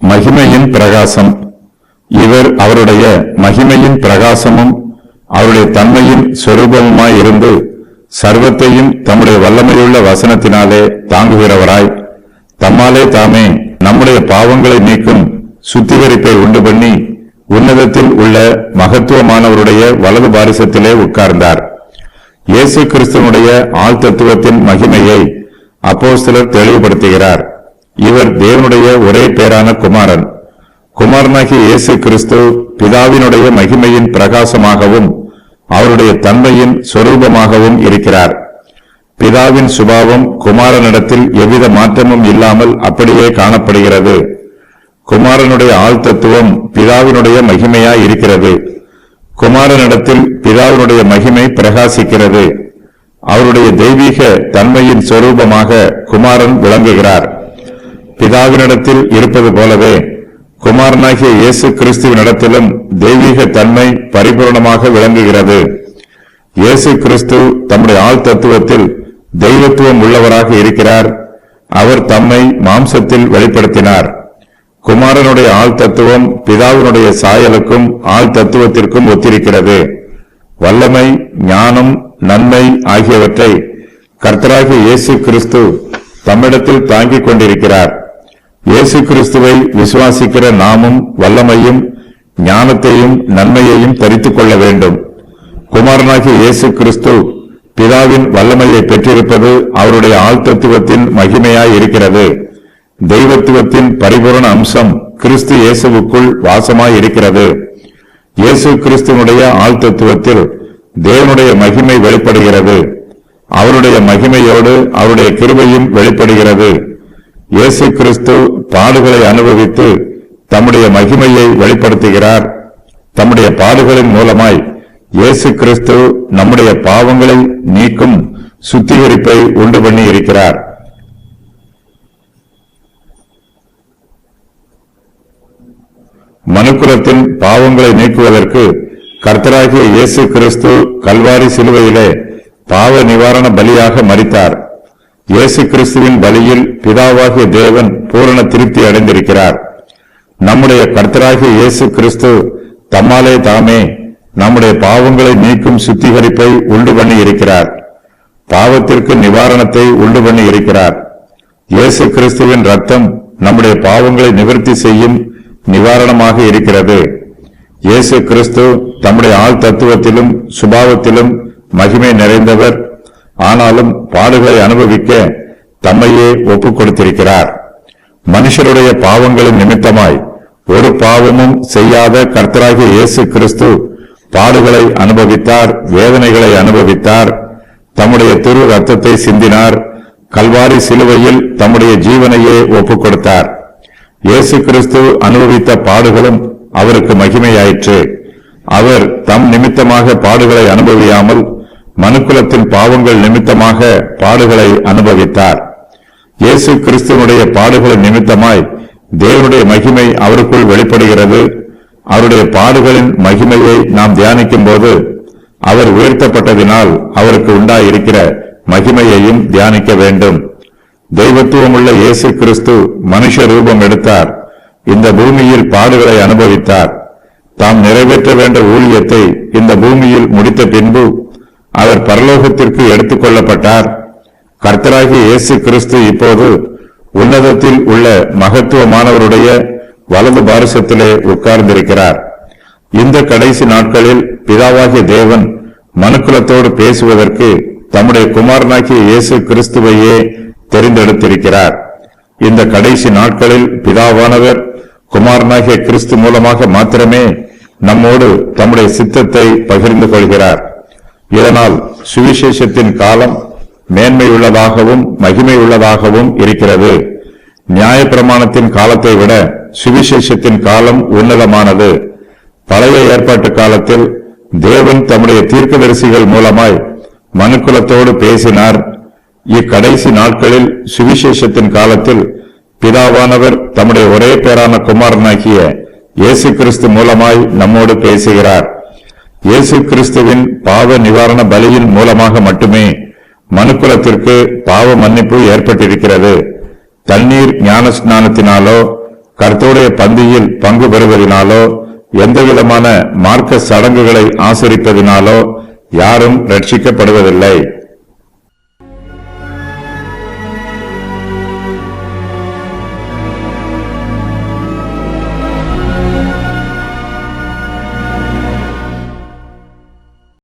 மகிமையின் பிரகாசம். இவர் அவருடைய மகிமையின் பிரகாசமும் அவருடைய தன்மையின் சொரூபமுமாயிருந்து சர்வத்தையும் தம்முடைய வல்லமையுள்ள வசனத்தினாலே தாங்குகிறவராய் தம்மாலே தாமே நம்முடைய பாவங்களை நீக்கும் சுத்திகரிப்பை உண்டு பண்ணி உன்னதத்தில் உள்ள மகத்துவமானவருடைய வலது பாரிசத்திலே உட்கார்ந்தார். இயேசு கிறிஸ்துவனுடைய ஆழ்தத்துவத்தின் மகிமையை அப்போஸ்தலர் தெளிவுபடுத்துகிறார். இவர் தேவனுடைய ஒரே பேரான குமாரன். குமாரனாகிய இயேசு கிறிஸ்து பிதாவினுடைய மகிமையின் பிரகாசமாகவும் அவருடைய தன்மையின் சொரூபமாகவும் இருக்கிறார். பிதாவின் சுபாவம் குமாரனிடத்தில் எவ்வித மாற்றமும் இல்லாமல் அப்படியே காணப்படுகிறது. குமாரனுடைய ஆழ்தத்துவம் பிதாவினுடைய மகிமையாய் இருக்கிறது. குமாரனிடத்தில் பிதாவினுடைய மகிமை பிரகாசிக்கிறது. அவருடைய தெய்வீக தன்மையின் சொரூபமாக குமாரன் விளங்குகிறார். பிதாவினிடத்தில் இருப்பது போலவே குமாரனாகிய இயேசு கிறிஸ்துவினிடத்திலும் தெய்வீக தன்மை பரிபூர்ணமாக விளங்குகிறது. இயேசு கிறிஸ்து தம்முடைய ஆழ்தத்துவத்தில் தெய்வத்துவம் உள்ளவராக இருக்கிறார். அவர் தம்மை மாம்சத்தில் வெளிப்படுத்தினார். குமாரனுடைய ஆழ்தத்துவம் பிதாவினுடைய சாயலுக்கும் ஆழ்தத்துவத்திற்கும் ஒத்திருக்கிறது. வல்லமை, ஞானம், நன்மை ஆகியவற்றை கர்த்தராகிய இயேசு கிறிஸ்து தம்மிடத்தில் தாங்கிக் கொண்டிருக்கிறார். இயேசு கிறிஸ்துவை விசுவாசிக்கிற நாமும் வல்லமையும் ஞானத்தையும் நன்மையையும் தரித்துக் கொள்ள வேண்டும். குமாரனாகிய இயேசு கிறிஸ்து பிதாவின் வல்லமையை பெற்றிருப்பது அவருடைய ஆழ்தத்துவத்தின் மகிமையாய் இருக்கிறது. தெய்வத்துவத்தின் பரிபூரண அம்சம் கிறிஸ்து இயேசுவுக்குள் வாசமாய் இருக்கிறது. இயேசு கிறிஸ்துவனுடைய ஆழ்தத்துவத்தில் தேவனுடைய மகிமை வெளிப்படுகிறது. அவருடைய மகிமையோடு அவருடைய கிருபையும் வெளிப்படுகிறது. இயேசு கிறிஸ்து பாடுகளை அனுபவித்து தம்முடைய மகிமையை வெளிப்படுத்துகிறார். தம்முடைய பாடுகளின் மூலமாய் இயேசு கிறிஸ்து நம்முடைய பாவங்களை நீக்கும் சுத்திகரிப்பை உண்டு பண்ணி இருக்கிறார். மனுக்குலத்தின் பாவங்களை நீக்குவதற்கு கர்த்தராகிய இயேசு கிறிஸ்து கல்வாரி சிலுவையிலே பாவ நிவாரண பலியாக மரித்தார். இயேசு கிறிஸ்துவின் பலியில் பிதாவாகிய தேவன் பூரண திருப்தி அடைந்திருக்கிறார். நம்முடைய கர்த்தராகிய இயேசு கிறிஸ்து தம்மாலே தாமே நம்முடைய பாவங்களை நீக்கும் சுத்திகரிப்பை உண்டு பண்ணி இருக்கிறார். பாவத்திற்கு நிவாரணத்தை உண்டு பண்ணி இருக்கிறார். இயேசு கிறிஸ்துவின் ரத்தம் நம்முடைய பாவங்களை நிவர்த்தி செய்யும் நிவாரணமாக இருக்கிறது. இயேசு கிறிஸ்து தம்முடைய ஆள் தத்துவத்திலும் சுபாவத்திலும் மகிமை நிறைந்தவர். ஆனாலும் பாடுகளை அனுபவிக்க தம்மையே ஒப்புக் கொடுத்திருக்கிறார். மனுஷருடைய பாவங்களின் நிமித்தமாய் ஒரு பாவமும் செய்யாத கர்த்தராகிய இயேசு கிறிஸ்து பாடுகளை அனுபவித்தார், வேதனைகளை அனுபவித்தார், தம்முடைய திரு ரத்தத்தை சிந்தினார், கல்வாரி சிலுவையில் தம்முடைய ஜீவனையே ஒப்புக் கொடுத்தார். இயேசு கிறிஸ்து அனுபவித்த பாடுகளும் அவருக்கு மகிமையாயிற்று. அவர் தம் நிமித்தமாக பாடுகளை அனுபவியாமல் மனுக்குலத்தின் பாவங்கள் நிமித்தமாக பாடுகளை அனுபவித்தார். இயேசு கிறிஸ்துவனுடைய பாடுகளின் நிமித்தமாய் தேவனுடைய மகிமை அவருக்குள் வெளிப்படுகிறது. அவருடைய பாடுகளின் மகிமையை நாம் தியானிக்கும் போது அவர் உயர்த்தப்பட்டதினால் அவருக்கு உண்டாயிருக்கிற மகிமையையும் தியானிக்க வேண்டும். தெய்வத்துவமுள்ள இயேசு கிறிஸ்து மனுஷ ரூபம் எடுத்தார். இந்த பூமியில் பாடுகளை அனுபவித்தார். தாம் நிறைவேற்ற வேண்ட ஊழியத்தை இந்த பூமியில் முடித்த பின்பு அவர் பரலோகத்திற்கு எடுத்துக் கொள்ளப்பட்டார். கர்த்தராகிய இயேசு கிறிஸ்து இப்போது உன்னதத்தில் உள்ள மகத்துவமானவருடைய வலது பாரிசத்திலே உட்கார்ந்திருக்கிறார். இந்த கடைசி நாட்களில் பிதாவாகிய தேவன் மனுக்குலத்தோடு பேசுவதற்கு தம்முடைய குமாரனாகிய இயேசு கிறிஸ்துவையே தெரிந்தெடுத்திருக்கிறார். இந்த கடைசி நாட்களில் பிதாவானவர் குமாரனாகிய கிறிஸ்து மூலமாக மாத்திரமே நம்மோடு தம்முடைய சித்தத்தை பகிர்ந்து கொள்கிறார். இதனால் சுவிசேஷத்தின் காலம் மேன்மை உள்ளதாகவும் மகிமை உள்ளதாகவும் இருக்கிறது. நியாயப்பிரமாணத்தின் காலத்தை விட சுவிசேஷத்தின் காலம் உன்னதமானது. பழைய ஏற்பாட்டு காலத்தில் தேவன் தம்முடைய தீர்க்கதரிசிகள் மூலமாய் மனுக்குலத்தோடு பேசினார். இக்கடைசி நாட்களில் சுவிசேஷத்தின் காலத்தில் பிதாவானவர் தம்முடைய ஒரே பேரான குமாரனாகிய இயேசு கிறிஸ்து மூலமாய் நம்மோடு பேசுகிறார். இயேசு கிறிஸ்துவின் பாவ நிவாரண பலியின் மூலமாக மட்டுமே மனுக்குலத்திற்கு பாவ மன்னிப்பு ஏற்பட்டிருக்கிறது. தண்ணீர் ஞான ஸ்நானத்தினாலோ கர்த்தருடைய பந்தியில் பங்கு பெறுவதினாலோ எந்தவிதமான மார்க்க சடங்குகளை ஆசரிப்பதினாலோ யாரும் ரட்சிக்கப்படுவதில்லை.